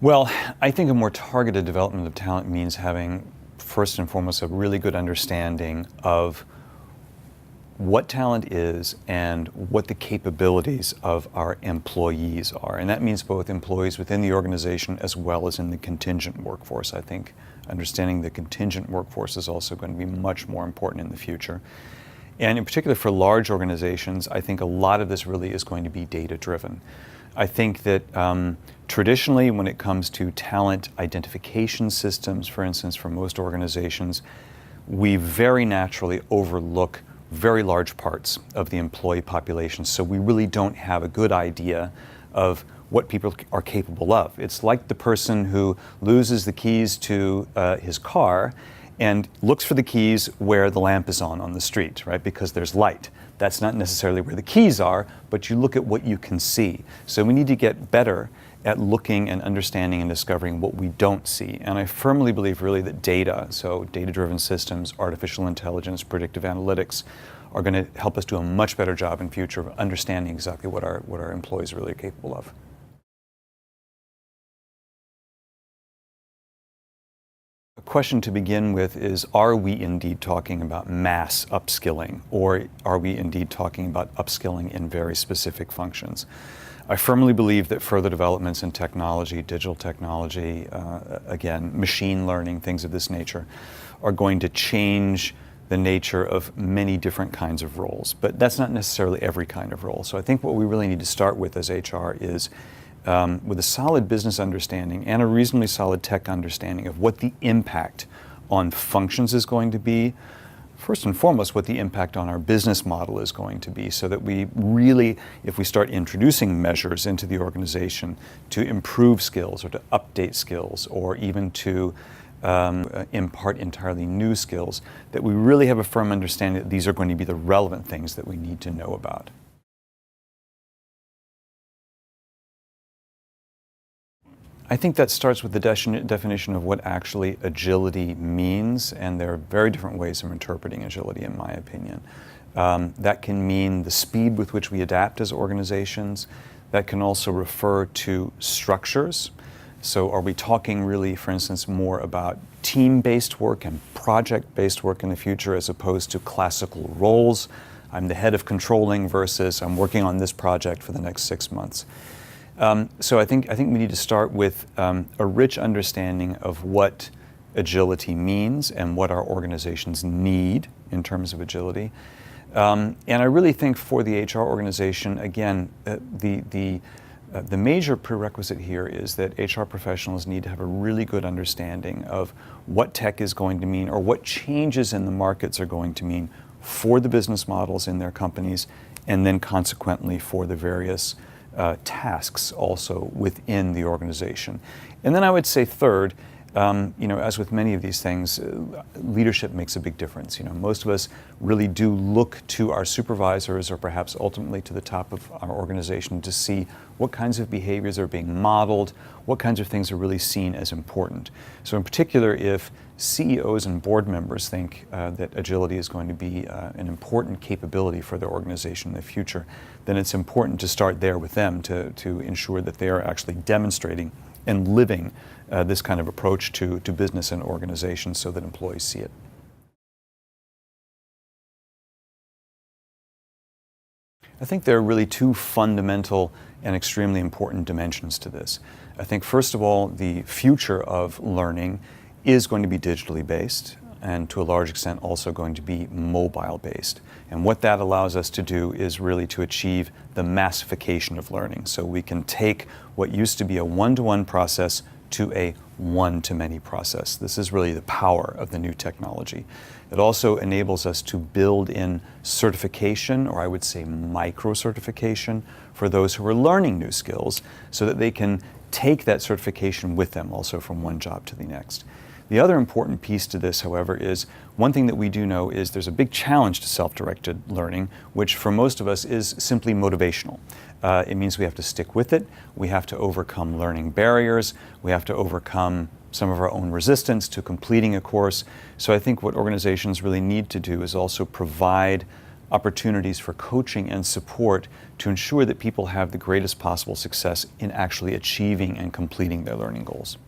Well, I think a more targeted development of talent means having, first and foremost, a really good understanding of what talent is and what the capabilities of our employees are. And that means both employees within the organization as well as in the contingent workforce. I think understanding the contingent workforce is also going to be much more important in the future. And in particular for large organizations, I think a lot of this really is going to be data-driven. I think that traditionally when it comes to talent identification systems, for instance, for most organizations, we very naturally overlook very large parts of the employee population. So we really don't have a good idea of what people are capable of. It's like the person who loses the keys to his car and looks for the keys where the lamp is on the street, right? Because there's light. That's not necessarily where the keys are, but you look at what you can see. So we need to get better at looking and understanding and discovering what we don't see. And I firmly believe really that data, so data-driven systems, artificial intelligence, predictive analytics, are going to help us do a much better job in future of understanding exactly what our employees really are capable of. A question to begin with is, are we indeed talking about mass upskilling, or are we indeed talking about upskilling in very specific functions? I firmly believe that further developments in technology, digital technology, again, machine learning, things of this nature, are going to change the nature of many different kinds of roles. But that's not necessarily every kind of role. So I think what we really need to start with as HR is with a solid business understanding and a reasonably solid tech understanding of what the impact on functions is going to be. First and foremost, what the impact on our business model is going to be, so that we really, if we start introducing measures into the organization to improve skills or to update skills or even to impart entirely new skills, that we really have a firm understanding that these are going to be the relevant things that we need to know about. I think that starts with the definition of what actually agility means, and there are very different ways of interpreting agility, in my opinion. That can mean the speed with which we adapt as organizations. That can also refer to structures. So are we talking really, for instance, more about team-based work and project-based work in the future as opposed to classical roles? I'm the head of controlling versus I'm working on this project for the next 6 months. So I think we need to start with a rich understanding of what agility means and what our organizations need in terms of agility. And I really think for the HR organization, again, the major prerequisite here is that HR professionals need to have a really good understanding of what tech is going to mean or what changes in the markets are going to mean for the business models in their companies, and then consequently for the various tasks also within the organization. And then I would say third, as with many of these things, leadership makes a big difference. Most of us really do look to our supervisors or perhaps ultimately to the top of our organization to see what kinds of behaviors are being modeled, what kinds of things are really seen as important. So in particular, if CEOs and board members think that agility is going to be an important capability for their organization in the future, then it's important to start there with them to ensure that they are actually demonstrating and living this kind of approach to business and organizations so that employees see it. I think there are really two fundamental and extremely important dimensions to this. I think first of all, the future of learning is going to be digitally based, and to a large extent also going to be mobile based. And what that allows us to do is really to achieve the massification of learning. So we can take what used to be a one-to-one process to a one-to-many process. This is really the power of the new technology. It also enables us to build in certification, or I would say micro-certification, for those who are learning new skills so that they can take that certification with them also from one job to the next. The other important piece to this, however, is one thing that we do know is there's a big challenge to self-directed learning, which for most of us is simply motivational. It means we have to stick with it, we have to overcome learning barriers, we have to overcome some of our own resistance to completing a course. So I think what organizations really need to do is also provide opportunities for coaching and support to ensure that people have the greatest possible success in actually achieving and completing their learning goals.